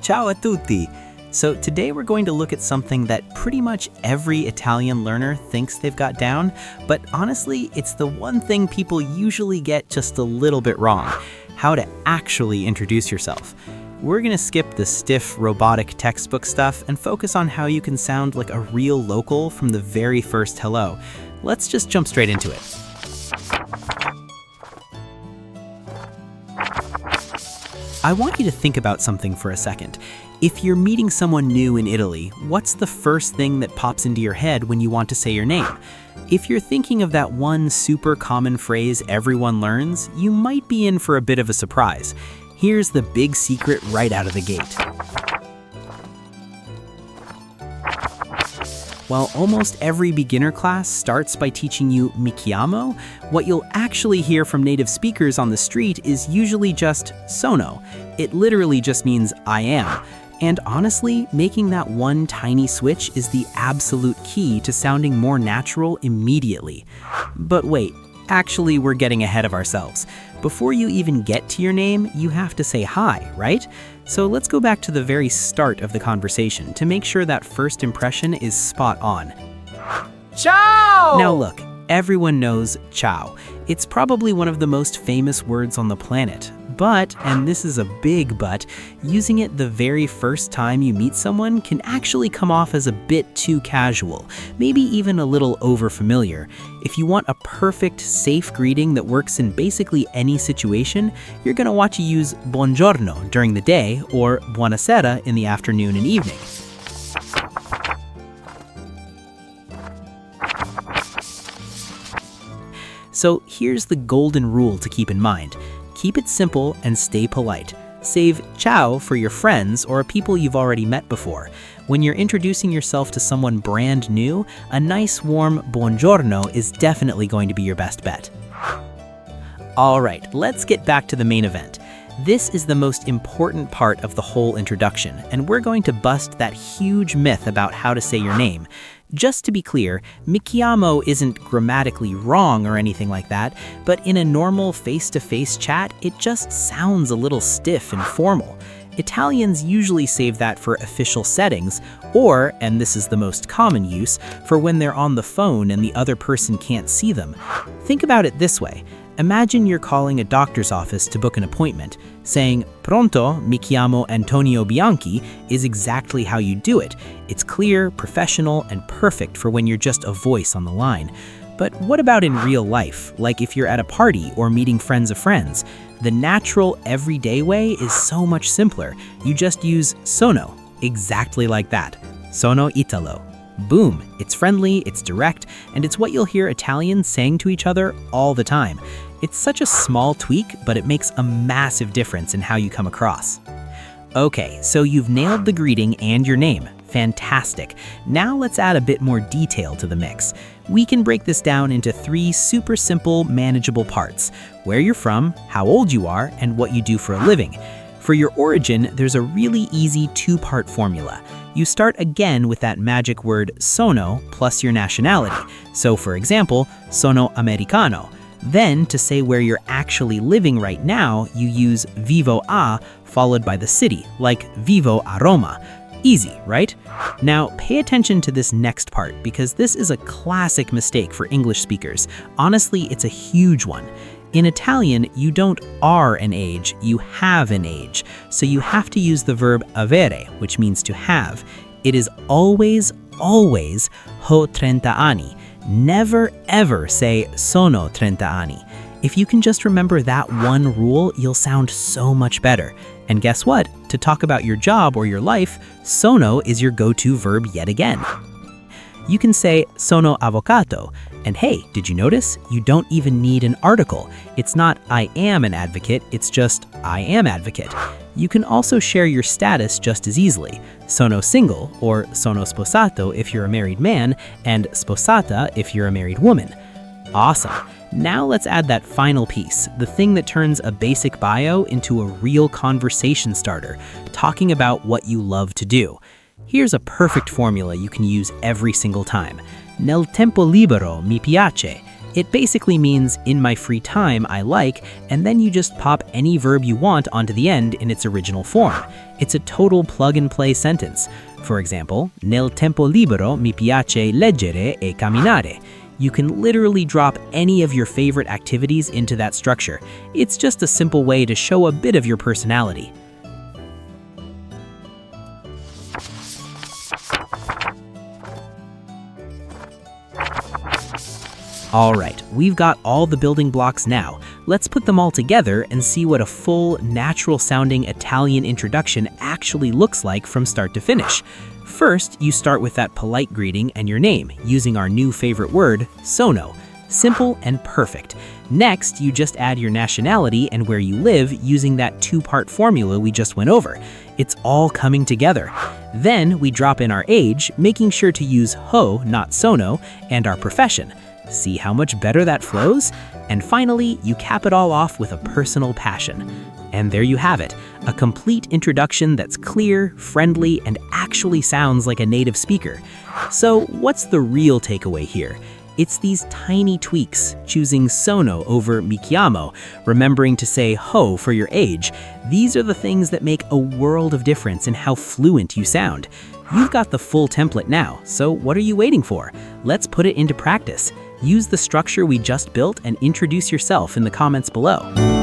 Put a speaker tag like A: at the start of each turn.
A: Ciao a tutti! So today we're going to look at something that pretty much every Italian learner thinks they've got down, but honestly, it's the one thing people usually get just a little bit wrong: how to actually introduce yourself. We're gonna skip the stiff, robotic textbook stuff and focus on how you can sound like a real local from the very first hello. Let's just jump straight into it. I want you to think about something for a second. If you're meeting someone new in Italy, what's the first thing that pops into your head when you want to say your name? If you're thinking of that one super common phrase everyone learns, you might be in for a bit of a surprise. Here's the big secret right out of the gate. While almost every beginner class starts by teaching you mi chiamo, what you'll actually hear from native speakers on the street is usually just sono. It literally just means I am. And honestly, making that one tiny switch is the absolute key to sounding more natural immediately. But wait, actually we're getting ahead of ourselves. Before you even get to your name, you have to say hi, right? So let's go back to the very start of the conversation to make sure that first impression is spot on.
B: Ciao!
A: Now look, everyone knows ciao. It's probably one of the most famous words on the planet. But, and this is a big but, using it the very first time you meet someone can actually come off as a bit too casual, maybe even a little overfamiliar. If you want a perfect, safe greeting that works in basically any situation, you're gonna want to use buongiorno during the day or buonasera in the afternoon and evening. So here's the golden rule to keep in mind. Keep it simple and stay polite. Save ciao for your friends or people you've already met before. When you're introducing yourself to someone brand new, a nice warm buongiorno is definitely going to be your best bet. Alright, let's get back to the main event. This is the most important part of the whole introduction, and we're going to bust that huge myth about how to say your name. Just to be clear, mi chiamo isn't grammatically wrong or anything like that, but in a normal face-to-face chat, it just sounds a little stiff and formal. Italians usually save that for official settings, or, and this is the most common use, for when they're on the phone and the other person can't see them. Think about it this way. Imagine you're calling a doctor's office to book an appointment. Saying, "Pronto, mi chiamo Antonio Bianchi" is exactly how you do it. It's clear, professional, and perfect for when you're just a voice on the line. But what about in real life, like if you're at a party or meeting friends of friends? The natural, everyday way is so much simpler. You just use sono, exactly like that. Sono Italo. Boom, it's friendly, it's direct, and it's what you'll hear Italians saying to each other all the time. It's such a small tweak, but it makes a massive difference in how you come across. Okay, so you've nailed the greeting and your name. Fantastic. Now let's add a bit more detail to the mix. We can break this down into 3 super simple, manageable parts: where you're from, how old you are, and what you do for a living. For your origin, there's a really easy 2-part formula. You start again with that magic word sono plus your nationality. So for example, sono americano. Then, to say where you're actually living right now, you use vivo a followed by the city, like vivo a Roma. Easy, right? Now, pay attention to this next part because this is a classic mistake for English speakers. Honestly, it's a huge one. In Italian, you don't are an age, you have an age. So you have to use the verb avere, which means to have. It is always ho 30 anni. Never ever say sono 30 anni. If you can just remember that one rule, you'll sound so much better. And guess what? To talk about your job or your life, sono is your go-to verb yet again. You can say sono avvocato. And hey, did you notice? You don't even need an article. It's not I am an advocate, it's just I am advocate. You can also share your status just as easily. Sono single, or sono sposato if you're a married man, and sposata if you're a married woman. Awesome. Now let's add that final piece, the thing that turns a basic bio into a real conversation starter, talking about what you love to do. Here's a perfect formula you can use every single time. Nel tempo libero mi piace. It basically means in my free time I like, and then you just pop any verb you want onto the end in its original form. It's a total plug-and-play sentence. For example, nel tempo libero mi piace leggere e camminare. You can literally drop any of your favorite activities into that structure. It's just a simple way to show a bit of your personality. All right, we've got all the building blocks now. Let's put them all together and see what a full, natural-sounding Italian introduction actually looks like from start to finish. First, you start with that polite greeting and your name, using our new favorite word, sono. Simple and perfect. Next, you just add your nationality and where you live using that two-part formula we just went over. It's all coming together. Then, we drop in our age, making sure to use ho, not sono, and our profession. See how much better that flows? And finally, you cap it all off with a personal passion. And there you have it, a complete introduction that's clear, friendly, and actually sounds like a native speaker. So what's the real takeaway here? It's these tiny tweaks, choosing sono over mi chiamo, remembering to say ho for your age. These are the things that make a world of difference in how fluent you sound. You've got the full template now, so what are you waiting for? Let's put it into practice. Use the structure we just built and introduce yourself in the comments below.